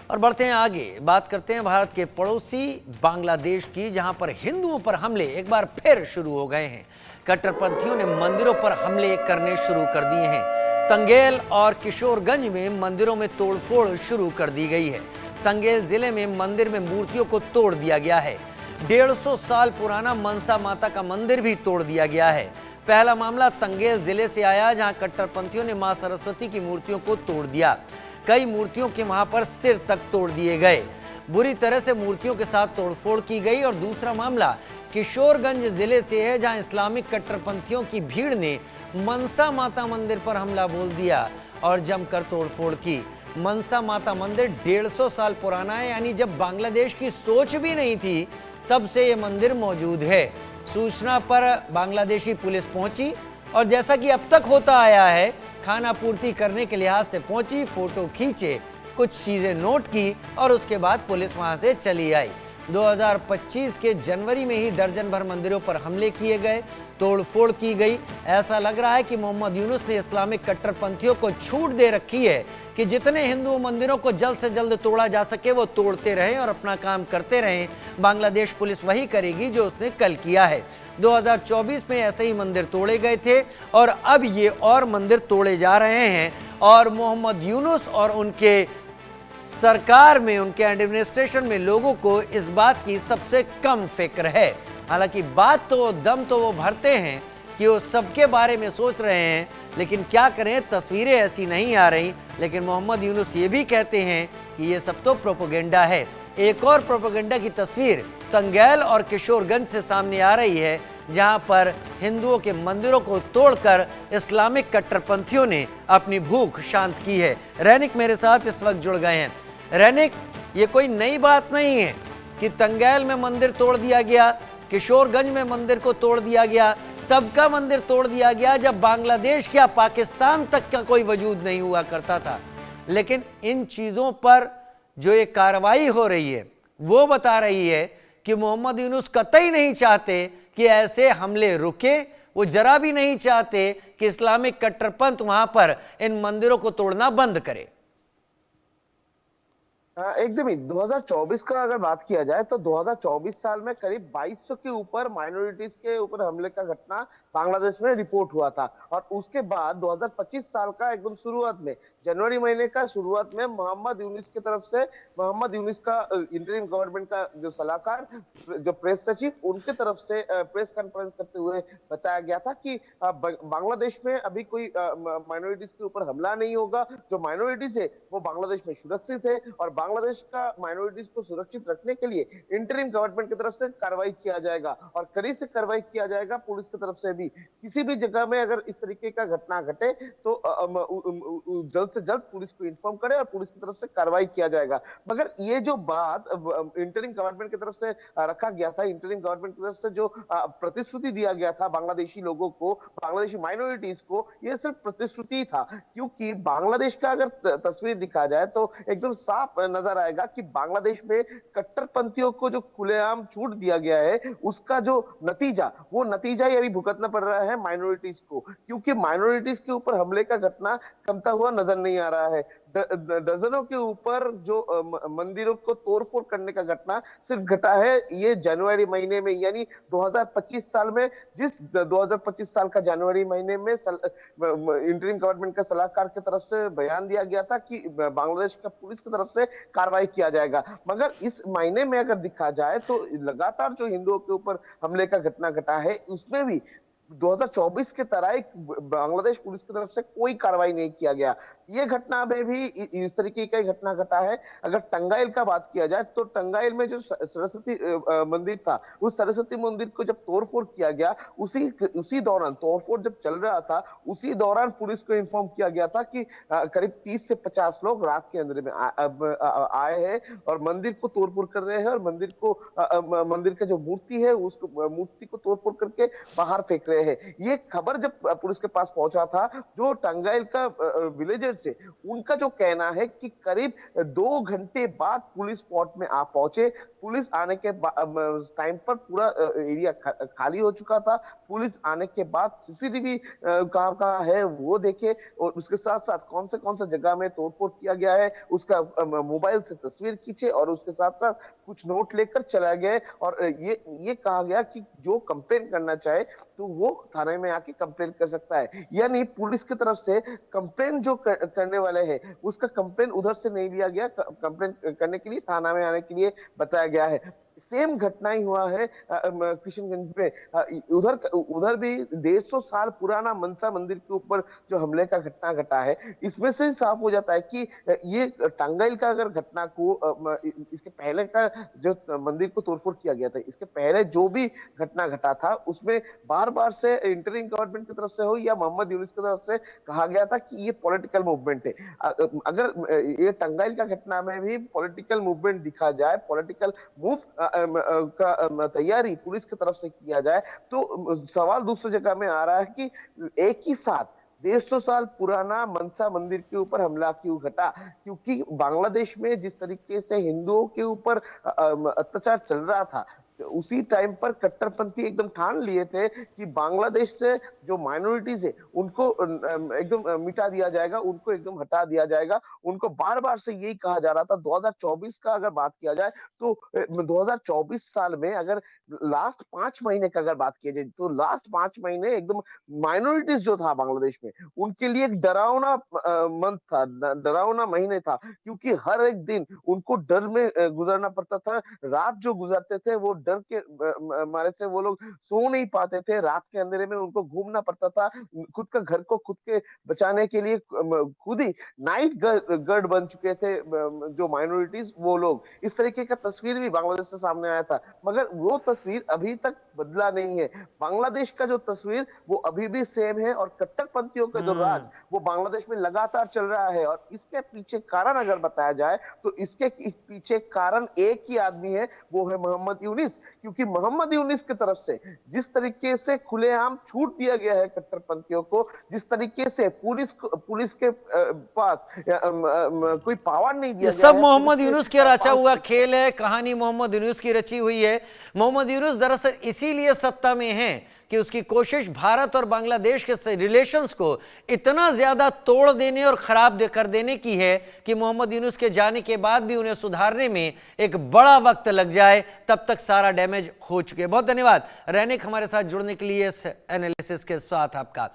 और बढ़ते हैं आगे, बात करते हैं भारत के पड़ोसी बांग्लादेश की, जहां पर हिंदुओं पर हमले एक बार फिर शुरू हो गए हैं। कट्टरपंथियों ने मंदिरों पर हमले करने शुरू कर दिए हैं। तंगेल और किशोरगंज में मंदिरों में तोड़फोड़ शुरू कर दी गई है। तंगेल जिले में मंदिर में मूर्तियों को तोड़ दिया गया है। 150 साल पुराना मनसा माता का मंदिर भी तोड़ दिया गया है। पहला मामला तंगेल जिले से आया, जहां कट्टरपंथियों ने मां सरस्वती की मूर्तियों को तोड़ दिया। कई मूर्तियों के वहां पर सिर तक तोड़ दिए गए। बुरी तरह से मूर्तियों के साथ तोड़फोड़ की गई। और दूसरा मामला किशोरगंज जिले से है, जहां इस्लामिक कट्टरपंथियों की भीड़ ने मनसा माता मंदिर पर हमला बोल दिया और जमकर तोड़फोड़ की। मनसा माता मंदिर 150 साल पुराना है, यानी जब बांग्लादेश की सोच भी नहीं थी तब से ये मंदिर मौजूद है। सूचना पर बांग्लादेशी पुलिस पहुंची और जैसा कि अब तक होता आया है, खाना पूर्ति करने के लिहाज से पहुंची, फोटो खींचे, कुछ चीजें नोट की और उसके बाद पुलिस वहां से चली आई। 2025 के जनवरी में ही दर्जन भर मंदिरों पर हमले किए गए, तोड़फोड़ की गई। ऐसा लग रहा है कि मोहम्मद यूनुस ने इस्लामिक कट्टरपंथियों को छूट दे रखी है कि जितने हिंदू मंदिरों को जल्द से जल्द तोड़ा जा सके वो तोड़ते रहें और अपना काम करते रहें। बांग्लादेश पुलिस वही करेगी जो उसने कल किया है। 2024 में ऐसे ही मंदिर तोड़े गए थे और अब ये और मंदिर तोड़े जा रहे हैं। और मोहम्मद यूनुस और उनके सरकार में, उनके एडमिनिस्ट्रेशन में लोगों को इस बात की सबसे कम फिक्र है। हालांकि बात तो, दम तो वो भरते हैं कि वो सबके बारे में सोच रहे हैं, लेकिन क्या करें, तस्वीरें ऐसी नहीं आ रही। लेकिन मोहम्मद यूनुस ये भी कहते हैं कि ये सब तो प्रोपेगेंडा है। एक और प्रोपेगेंडा की तस्वीर तंगैल और किशोरगंज से सामने आ रही है, जहां पर हिंदुओं के मंदिरों को तोड़कर इस्लामिक कट्टरपंथियों ने अपनी भूख शांत की है। रैनिक मेरे साथ इस वक्त जुड़ गए हैं। रैनिक, ये कोई नई बात नहीं है कि तंगैल में मंदिर तोड़ दिया गया, किशोरगंज में मंदिर को तोड़ दिया गया। तब का मंदिर तोड़ दिया गया जब बांग्लादेश या पाकिस्तान तक का कोई वजूद नहीं हुआ करता था। लेकिन इन चीजों पर जो ये कार्रवाई हो रही है वो बता रही है कि मोहम्मद यूनुस कतई नहीं चाहते कि ऐसे हमले रुके। वो जरा भी नहीं चाहते कि इस्लामिक कट्टरपंथ वहां पर इन मंदिरों को तोड़ना बंद करे। एकदम ही 2024 का अगर बात किया जाए तो 2024 साल में करीब 2200 के ऊपर माइनॉरिटीज के ऊपर हमले का घटना बांग्लादेश में रिपोर्ट हुआ था। और उसके बाद 2025 साल का एकदम शुरुआत में, जनवरी महीने का शुरुआत में, मोहम्मद यूनुस की तरफ से, मोहम्मद यूनुस का इंटरिम गवर्नमेंट का जो सलाहकार, जो प्रेस सचिव, उनके तरफ से प्रेस कॉन्फ्रेंस करते हुए बताया गया था कि बांग्लादेश में अभी कोई माइनॉरिटीज के ऊपर हमला नहीं होगा। जो माइनॉरिटीज है वो बांग्लादेश में सुरक्षित है और बांग्लादेश का माइनॉरिटीज को सुरक्षित रखने के लिए इंटरिम गवर्नमेंट की तरफ से कार्रवाई किया जाएगा और कड़ी से कार्रवाई किया जाएगा पुलिस की तरफ से भी। किसी भी जगह में अगर इस तरीके का घटना घटे तो जल्द से जल्द पुलिस को इन्फॉर्म करे और पुलिस की तरफ से कार्रवाई किया जाएगा। मगर ये जो बात इंटरिम गवर्नमेंट की तरफ से रखा गया था, इंटरिम गवर्नमेंट की तरफ से जो प्रतिश्रुति दिया गया था बांग्लादेशी लोगों को, बांग्लादेशी माइनॉरिटीज को, ये सिर्फ प्रतिश्रुति था। क्योंकि बांग्लादेश का अगर तस्वीर दिखा जाए तो एकदम साफ नजर आएगा कि बांग्लादेश में कट्टरपंथियों को जो खुलेआम छूट दिया गया है, उसका जो नतीजा, वो नतीजा यही भुगतना पड़ रहा है माइनॉरिटीज को। क्योंकि माइनॉरिटीज के ऊपर हमले का घटना कमता हुआ नजर नहीं आ रहा है। दर्जनों के ऊपर जो मंदिरों को तोड़फोड़ करने का घटना सिर्फ घटा है ये जनवरी महीने में, यानी 2025 साल में। जिस 2025 साल का जनवरी महीने में इंटरिम गवर्नमेंट के सलाहकार की तरफ से बयान दिया गया था कि बांग्लादेश का पुलिस की तरफ से कार्रवाई किया जाएगा। मगर इस महीने में अगर देखा जाए तो लगातार जो हिंदुओं के ऊपर हमले का घटना घटा है, उसमें भी 2024 के तरह बांग्लादेश पुलिस की तरफ से कोई कार्रवाई नहीं किया गया। ये घटना में भी इस तरीके का घटना घटा है। अगर टंगाइल का बात किया जाए तो टंगाइल में जो सरस्वती मंदिर था, उस सरस्वती मंदिर को जब तोड़फोड़ किया गया, उसी दौरान तोड़फोड़ जब चल रहा था, उसी दौरान पुलिस को इन्फॉर्म किया गया था कि करीब 30 से 50 लोग रात के अंदर में आए हैं और मंदिर को तोड़फोड़ कर रहे हैं और मंदिर का जो मूर्ति है उसको, मूर्ति को तोड़फोड़ करके बाहर फेंक रहे हैं। ये खबर जब पुलिस के पास पहुंचा था, जो टंगाइल का विलेजर देर से। उनका जो कहना है कि करीब 2 घंटे बाद पुलिस स्पॉट में आ पहुंचे। पुलिस आने के टाइम पर पूरा एरिया खाली हो चुका था। पुलिस आने के बाद सीसीटीवी कहाँ कहाँ है वो देखे, और उसके साथ साथ कौन से जगह में तोड़फोड़ किया गया है उसका मोबाइल से तस्वीर खींचे, और उसके साथ साथ कुछ नोट लेकर चला गया। और ये कहा गया कि जो कंप्लेन करना चाहे तो वो थाने में आके कंप्लेन कर सकता है। यानी पुलिस की तरफ से कंप्लेन जो करने वाले हैं उसका कंप्लेन उधर से नहीं लिया गया, कंप्लेन करने के लिए थाना में आने के लिए बताया गया है। सेम घटना ही हुआ है किशनगंज में। उधर उधर भी 150 साल पुराना मनसा मंदिर के ऊपर जो हमले का घटना घटा है, इसमें से साफ हो जाता है कि ये टांगाइल का अगर घटना को इसके पहले का जो मंदिर को तोड़फोड़ किया गया था, इसके पहले जो भी घटना घटा था उसमें बार बार से इंटरिम गवर्नमेंट की तरफ से हो या मोहम्मद यूनुस की तरफ से कहा गया था कि ये पॉलिटिकल मूवमेंट है। अगर ये टांगाइल का घटना में भी पॉलिटिकल मूवमेंट दिखा जाए, पॉलिटिकल मूव का तैयारी पुलिस की तरफ से किया जाए, तो सवाल दूसरी जगह में आ रहा है कि एक ही साथ 150 साल पुराना मनसा मंदिर के ऊपर हमला क्यों घटा? क्योंकि बांग्लादेश में जिस तरीके से हिंदुओं के ऊपर अत्याचार चल रहा था, उसी टाइम पर कट्टरपंथी एकदम ठान लिए थे कि बांग्लादेश से जो माइनॉरिटीज है उनको एकदम मिटा दिया जाएगा, उनको एकदम हटा दिया जाएगा। उनको बार बार से यही कहा जा रहा था। 2024 का अगर बात किया जाए तो 2024 साल में अगर लास्ट 5 महीने का अगर बात किया जाए तो लास्ट 5 महीने एकदम माइनॉरिटीज जो था बांग्लादेश में उनके लिए एक डरावना मंथ था, डरावना महीने था, क्योंकि हर एक दिन उनको डर में गुजरना पड़ता था। रात जो गुजरते थे वो डर के मारे से वो लोग सो नहीं पाते थे। रात के अंधेरे में उनको घूमना पड़ता था। खुद का घर को खुद के बचाने के लिए खुद ही नाइट गार्ड बन चुके थे जो माइनॉरिटीज वो लोग। इस तरीके का तस्वीर भी बांग्लादेश से सामने आया था, मगर वो तस्वीर अभी तक बदला नहीं है। बांग्लादेश का जो तस्वीर वो अभी भी सेम है, और कट्टरपंथियों का जो राज वो बांग्लादेश में लगातार चल रहा है। और इसके पीछे कारण अगर बताया जाए तो इसके पीछे कारण एक ही आदमी है, वो है मोहम्मद यूनुस। क्योंकि मोहम्मद यूनुस की तरफ से जिस तरीके से खुलेआम छूट दिया गया है कट्टरपंथियों को, जिस तरीके से पुलिस के पास कोई पावर नहीं दिया ये सब मोहम्मद यूनुस की रचा हुआ खेल है, कहानी मोहम्मद यूनुस की रची हुई है। मोहम्मद यूनुस दरअसल इसीलिए सत्ता में है कि उसकी कोशिश भारत और बांग्लादेश के रिलेशंस को इतना ज्यादा तोड़ देने और खराब कर देने की है कि मोहम्मद यूनुस के जाने के बाद भी उन्हें सुधारने में एक बड़ा वक्त लग जाए, तब तक सारा डैमेज हो चुके। बहुत धन्यवाद रैनिक हमारे साथ जुड़ने के लिए इस एनालिसिस के साथ आपका।